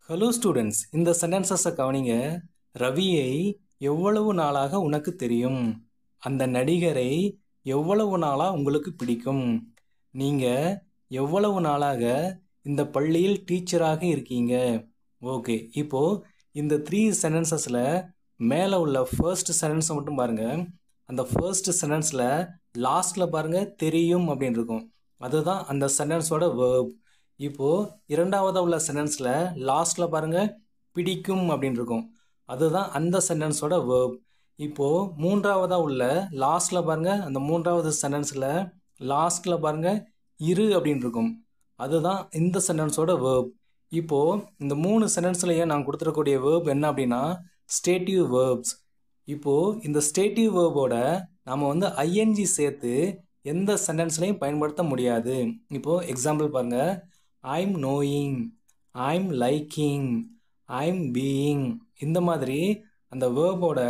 Hello students, இந்த சென்டென்சஸை கவனிங்க. ரவியை எவ்வளவு நாளாக உனக்கு தெரியும்? அந்த நடிகரை எவ்வளவு நாளாக உங்களுக்கு பிடிக்கும்? நீங்கள் எவ்வளவு நாளாக இந்த பள்ளியில் டீச்சராக இருக்கீங்க? ஓகே, இப்போது இந்த 3 சென்டென்சஸில் மேலே உள்ள ஃபர்ஸ்ட் சென்டென்ஸை மட்டும் பாருங்கள். அந்த ஃபர்ஸ்ட் சென்டென்ஸில் லாஸ்ட்டில் பாருங்கள் தெரியும் அப்படின்னு இருக்கும். அதுதான் அந்த சென்டென்ஸோட வேர்ப். இப்போது இரண்டாவதாக உள்ள சென்டென்ஸில் லாஸ்ட்டில் பாருங்கள் பிடிக்கும் அப்படின்னு இருக்கும். அதுதான் அந்த சென்டென்ஸோட வேர்ப். இப்போது மூன்றாவதாக உள்ள லாஸ்ட்டில் பாருங்கள், அந்த மூன்றாவது சென்டென்ஸில் லாஸ்ட்டில் பாருங்கள் இரு அப்படின்னு இருக்கும். அதுதான் இந்த சென்டென்ஸோட வேர்ப். இப்போது இந்த 3 சென்டென்ஸ்லையும் நான் கொடுத்துருக்கக்கூடிய வேர்ப் என்ன அப்படின்னா ஸ்டேட்டிவ் வேர்ப்ஸ். இப்போது இந்த ஸ்டேட்டிவ் வேர்போட நம்ம ஐஎன்ஜி சேர்த்து எந்த சென்டென்ஸ்லையும் பயன்படுத்த முடியாது. இப்போது எக்ஸாம்பிள் பாருங்கள். I'm knowing, I'm liking, I'm being. இந்த மாதிரி அந்த வேர்போட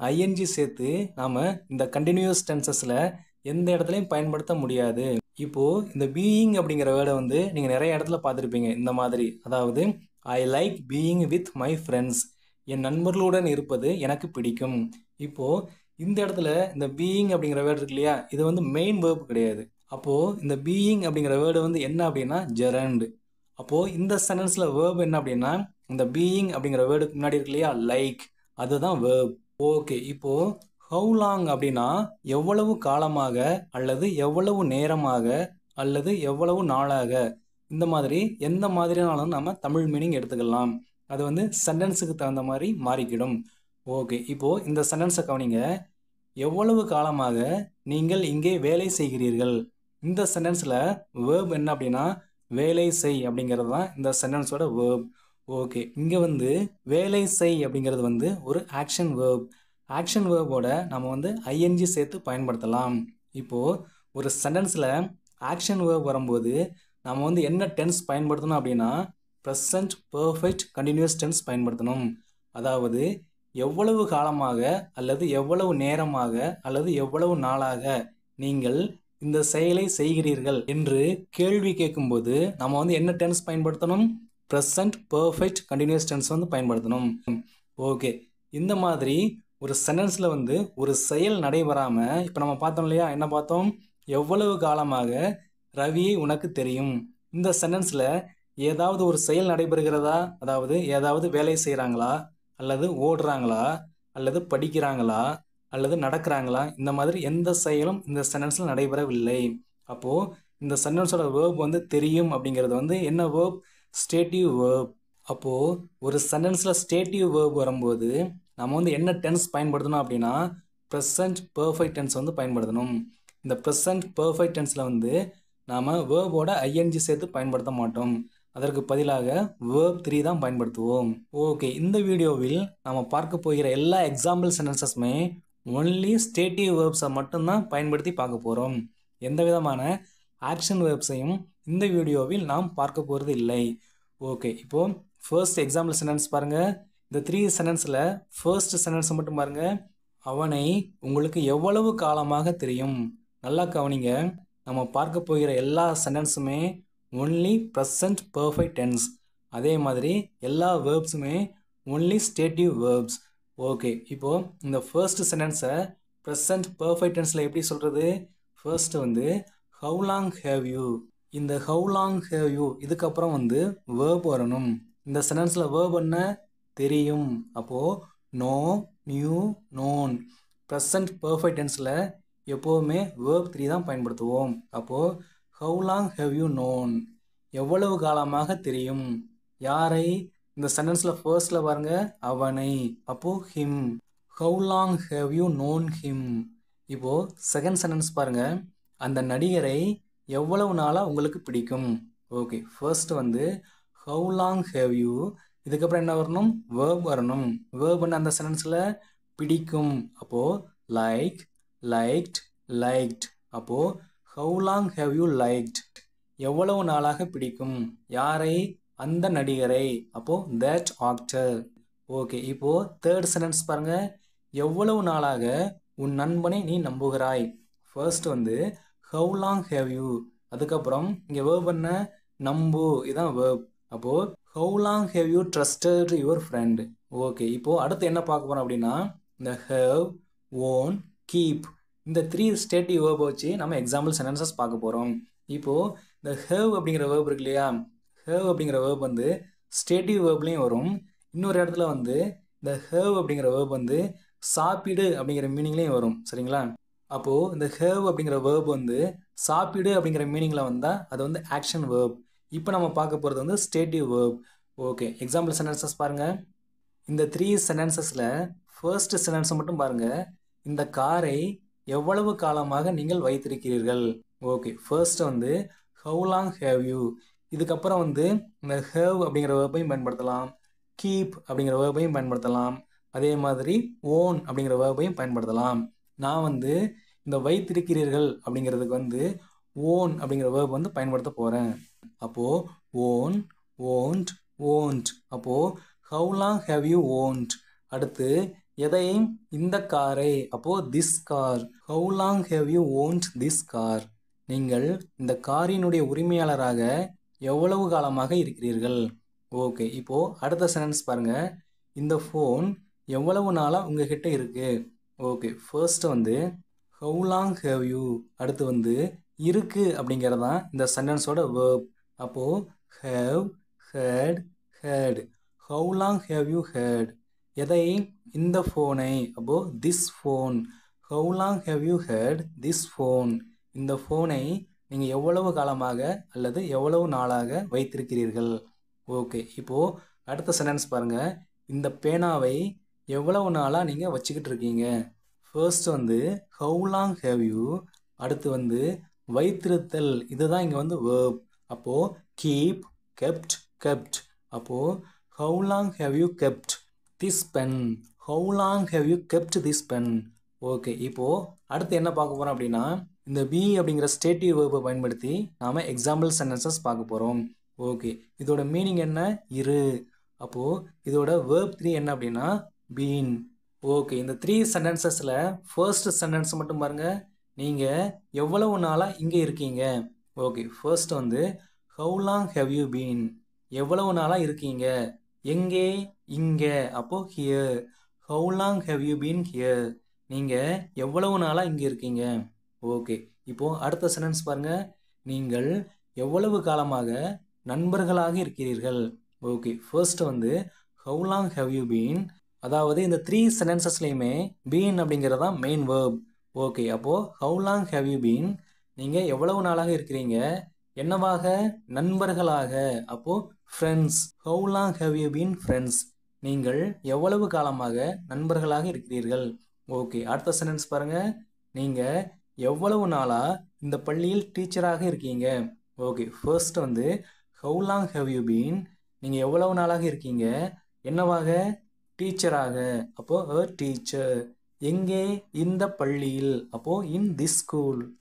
ஐஎன்ஜி சேர்த்து நாம் இந்த கண்டினியூஸ் டென்சஸில் எந்த இடத்துலையும் பயன்படுத்த முடியாது. இப்போது இந்த பீயிங் அப்படிங்கிற வேர்டை நீங்கள் நிறைய இடத்துல பார்த்துருப்பீங்க. இந்த மாதிரி, அதாவது I like being with my friends, என் நண்பர்களுடன் இருப்பது எனக்கு பிடிக்கும். இப்போது இந்த இடத்துல இந்த பீயிங் அப்படிங்கிற வேர்டு இருக்கு இல்லையா, இது மெயின் வேர்ப் கிடையாது. அப்போது இந்த பீயிங் அப்படிங்கிற வேர்டு என்ன அப்படின்னா ஜெரண்ட். அப்போது இந்த சென்டென்ஸில் வேர்ப் என்ன அப்படின்னா இந்த பீயிங் அப்படிங்கிற வேர்டுக்கு முன்னாடி இருக்கு இல்லையா லைக், அதுதான் வேர்ப். ஓகே, இப்போது ஹவு லாங் அப்படின்னா எவ்வளவு காலமாக அல்லது எவ்வளவு நேரமாக அல்லது எவ்வளவு நாளாக, இந்த மாதிரி எந்த மாதிரினாலும் நம்ம தமிழ் மீனிங் எடுத்துக்கலாம். அது சென்டென்ஸுக்கு தகுந்த மாதிரி மாறிக்கிடும். ஓகே, இப்போது இந்த சென்டென்ஸை கவனிங்க. எவ்வளவு காலமாக நீங்கள் இங்கே வேலை செய்கிறீர்கள்? இந்த சென்டென்ஸில் வேர்ப் என்ன அப்படின்னா வேலை செய் அப்படிங்கிறது தான் இந்த சென்டென்ஸோட வேர்ப். ஓகே, இங்கே வேலை செய் அப்படிங்கிறது ஒரு ஆக்ஷன் வேர்ப். ஆக்ஷன் வேர்போட நம்ம ஐஎன்ஜி சேர்த்து பயன்படுத்தலாம். இப்போது ஒரு சென்டென்ஸில் ஆக்ஷன் வேர்ப் வரும்போது நம்ம என்ன டென்ஸ் பயன்படுத்தணும் அப்படின்னா ப்ரெசன்ட் பர்ஃபெக்ட் கண்டினியூஸ் டென்ஸ் பயன்படுத்தணும். அதாவது எவ்வளவு காலமாக அல்லது எவ்வளவு நேரமாக அல்லது எவ்வளவு நாளாக நீங்கள் இந்த செயலை செய்கிறீர்கள் என்று கேள்வி கேட்கும்போது நம்ம என்ன டென்ஸ் பயன்படுத்தணும்? ப்ரெசன்ட் பர்ஃபெக்ட் கண்டினியூஸ் டென்ஸ் பயன்படுத்தணும். ஓகே, இந்த மாதிரி ஒரு சென்டென்ஸில் ஒரு செயல் நடைபெறாமல் இப்போ நம்ம பார்த்தோம் இல்லையா, என்ன பார்த்தோம்? எவ்வளவு காலமாக ரவியை உனக்கு தெரியும். இந்த சென்டென்ஸில் ஏதாவது ஒரு செயல் நடைபெறுகிறதா? அதாவது ஏதாவது வேலை செய்கிறாங்களா, அல்லது ஓடுறாங்களா, அல்லது படிக்கிறாங்களா, அல்லது நடக்கிறாங்களா? இந்த மாதிரி எந்த செயலும் இந்த சென்டென்ஸில் நடைபெறவில்லை. அப்போது இந்த சென்டென்ஸோட வேர்ப் தெரியும் அப்படிங்கிறது என்ன வேர்ப்? ஸ்டேட்டிவ் வேர்ப். அப்போது ஒரு சென்டென்ஸில் ஸ்டேட்டிவ் வேர்ப் வரும்போது நம்ம என்ன டென்ஸ் பயன்படுத்தணும் அப்படின்னா ப்ரெசன்ட் பர்ஃபெக்ட் டென்ஸ் பயன்படுத்தணும். இந்த ப்ரெசன்ட் பர்ஃபெக்ட் டென்ஸில் நாம் வேர்போட ஐஎன்ஜி சேர்த்து பயன்படுத்த மாட்டோம். அதற்கு பதிலாக வேர்ப் 3 தான் பயன்படுத்துவோம். ஓகே, இந்த வீடியோவில் நம்ம பார்க்க போகிற எல்லா எக்ஸாம்பிள் சென்டென்சஸுமே ஒன்லி ஸ்டேட்டிவ் வேர்ப்ஸை மட்டும்தான் பயன்படுத்தி பார்க்க போகிறோம். எந்த விதமான ஆக்ஷன் வேர்ப்ஸையும் இந்த வீடியோவில் நாம் பார்க்க போகிறது இல்லை. ஓகே, இப்போது ஃபர்ஸ்ட் எக்ஸாம்பிள் சென்டென்ஸ் பாருங்கள். இந்த 3 சென்டென்ஸில் ஃபர்ஸ்ட் சென்டென்ஸை மட்டும் பாருங்கள். அவனை உங்களுக்கு எவ்வளவு காலமாக தெரியும்? நல்லா கவனிங்க. நம்ம பார்க்க போகிற எல்லா சென்டென்ஸுமே ஒன்லி ப்ரெசன்ட் பர்ஃபெக்ட் டென்ஸ். அதே மாதிரி எல்லா வேர்ப்ஸுமே ஒன்லி ஸ்டேட்டிவ் வேர்ப்ஸ். ஓகே, இப்போது இந்த ஃபர்ஸ்ட் சென்டென்ஸை ப்ரெசன்ட் பர்ஃபெக்ட் டென்ஸில் எப்படி சொல்கிறது? First how long have you. இந்த ஹவு லாங் ஹேவ் யூ இதுக்கப்புறம் வேர்ப் வரணும். இந்த சென்டென்ஸில் வேர்ப் என்ன? தெரியும். அப்போது know, knew, known. Present perfect டென்ஸில் எப்போவுமே வேர்ப் 3 தான் பயன்படுத்துவோம். அப்போது how long have you known, எவ்வளவு காலமாக தெரியும். யாரை? இந்த சென்டென்ஸில் ஃபர்ஸ்டில் பாருங்கள் அவனை, அப்போது him. How long have you known him. இப்போது செகண்ட் சென்டென்ஸ் பாருங்கள். அந்த நடிகரை எவ்வளவு நாளாக உங்களுக்கு பிடிக்கும்? Okay, first how long have you, இதுக்கப்புறம் என்ன வரணும்? வேர்ப் வரணும். வேர்ப் என்ன அந்த சென்டென்ஸில்? பிடிக்கும். அப்போது லைக், லைக்ட், லைக்ட். அப்போது how long have you liked, எவ்வளவு நாளாக பிடிக்கும். யாரை? அந்த நடிகரை. அப்போது தட் ஆக்டர். ஓகே, இப்போது தேர்ட் சென்டென்ஸ் பாருங்கள். எவ்வளவு நாளாக உன் நண்பனை நீ நம்புகிறாய்? First how long have you, அதுக்கப்புறம் இங்கே வேர்ப் என்ன? நம்பு, இதுதான் வேர்ப். அப்போது How long have you trusted your friend? Okay, இப்போ அடுத்து என்ன பார்க்க போறோம் அப்படின்னா இந்த have, own, keep இந்த 3 ஸ்டேட்டிவ் வேர்பை வச்சு நம்ம எக்ஸாம்பிள் சென்டென்சஸ் பார்க்க போகிறோம். இப்போது இந்த have அப்படிங்கிற வேர்ப் இருக்கு இல்லையா, have அப்படிங்கிற வேர்ப் வந்து ஸ்டேட்டிவ் வேர்ப்லேயும் வரும். இன்னொரு இடத்துல வந்து இந்த have அப்படிங்கிற வேர்ப் வந்து சாப்பிடு அப்படிங்கிற மீனிங்லேயும் வரும். சரிங்களா? அப்போது இந்த have அப்படிங்கிற வேர்ப் வந்து சாப்பிடு அப்படிங்கிற மீனிங்கில் வந்தால் அது வந்து ஆக்ஷன் வேர்ப். இப்போ நம்ம பார்க்க போகிறது வந்து ஸ்டேட்டிவ் வேர்ப். ஓகே, எக்ஸாம்பிள் சென்டென்சஸ் பாருங்கள். இந்த 3 சென்டென்சஸில் ஃபர்ஸ்ட் சென்டென்ஸை மட்டும் பாருங்கள். இந்த காரை எவ்வளவு காலமாக நீங்கள் வைத்திருக்கிறீர்கள்? ஓகே, ஃபர்ஸ்ட் வந்து how long have you. இதுக்கப்புறம் வந்து இந்த have அப்படிங்கிற வேர்பையும் பயன்படுத்தலாம், keep அப்படிங்கிற வேர்பையும் பயன்படுத்தலாம், அதே மாதிரி own அப்படிங்கிற வேர்பையும் பயன்படுத்தலாம். நான் வந்து இந்த வைத்திருக்கிறீர்கள் அப்படிங்கிறதுக்கு வந்து own அப்படிங்கிற வேர்ப் வந்து பயன்படுத்த போகிறேன். அப்போது own, owned, owned. அப்போது how long have you owned. அடுத்து எதையும் இந்த காரை, அப்போது this car. how long have you owned this car. நீங்கள் இந்த காரினுடைய உரிமையாளராக எவ்வளவு காலமாக இருக்கிறீர்கள்? ஓகே, இப்போது அடுத்த சென்டென்ஸ் பாருங்கள். இந்த ஃபோன் எவ்வளவு நாளாக உங்ககிட்ட இருக்குது? ஓகே, ஃபர்ஸ்ட் வந்து how long have you. அடுத்து வந்து இருக்கு அப்படிங்கிறது தான் இந்த சென்டென்ஸோட வேர்ப். அப்போது have, had, had. how long have you had. எதை? இந்த ஃபோனை. அப்போது this phone. how long have you had this phone. இந்த ஃபோனை நீங்கள் எவ்வளவு காலமாக அல்லது எவ்வளவு நாளாக வைத்திருக்கிறீர்கள்? ஓகே, இப்போது அடுத்த சென்டென்ஸ் பாருங்கள். இந்த பேனாவை எவ்வளவு நாளாக நீங்கள் வச்சுக்கிட்டு இருக்கீங்க? ஃபர்ஸ்ட் வந்து how long have you. அடுத்து வந்து வைத்திருத்தல், இதுதான் இங்கே வந்து வேர்ப். அப்போது keep, kept, kept. அப்போது how long have you kept this pen. how long have you kept this pen. Okay, இப்போது அடுத்து என்ன பார்க்க போகிறோம் அப்படின்னா இந்த be அப்படிங்கிற ஸ்டேட்டிவ் வேர்பை பயன்படுத்தி நாம் எக்ஸாம்பிள் சென்டென்சஸ் பார்க்க போகிறோம். ஓகே, இதோட மீனிங் என்ன? இரு. அப்போது இதோட வேர்ப் 3 என்ன அப்படின்னா been. ஓகே, இந்த 3 சென்டென்சஸில் ஃபர்ஸ்ட் சென்டென்ஸ் மட்டும் பாருங்கள். நீங்கள் எவ்வளவு நாளாக இங்கே இருக்கீங்க? ஓகே, ஃபர்ஸ்ட் வந்து how long have you been. எவ்வளவு நாளாக இருக்கீங்க? எங்கே? இங்கே. அப்போது here. how long have you been here. நீங்கள் எவ்வளவு நாளாக இங்கே இருக்கீங்க? ஓகே, இப்போது அடுத்த சென்டென்ஸ் பாருங்கள். நீங்கள் எவ்வளவு காலமாக நண்பர்களாக இருக்கிறீர்கள்? ஓகே, ஃபர்ஸ்ட் வந்து how long have you been. அதாவது இந்த 3 சென்டென்சஸ்லையுமே been அப்படிங்கிறது தான் மெயின் வேர்ப். ஓகே, அப்போது how long have you been. நீங்கள் எவ்வளவு நாளாக இருக்கிறீங்க? என்னவாக? நண்பர்களாக. அப்போது friends. how long have you been friends. நீங்கள் எவ்வளவு காலமாக நண்பர்களாக இருக்கிறீர்கள்? ஓகே, அடுத்த சென்டென்ஸ் பாருங்கள். நீங்கள் எவ்வளவு நாளாக இந்த பள்ளியில் டீச்சராக இருக்கீங்க? ஓகே, ஃபர்ஸ்ட் வந்து how long have you been. நீங்கள் எவ்வளவு நாளாக இருக்கீங்க? என்னவாக? டீச்சராக. அப்போது a teacher. எங்கே? இந்த பள்ளியில். அப்போது in this school.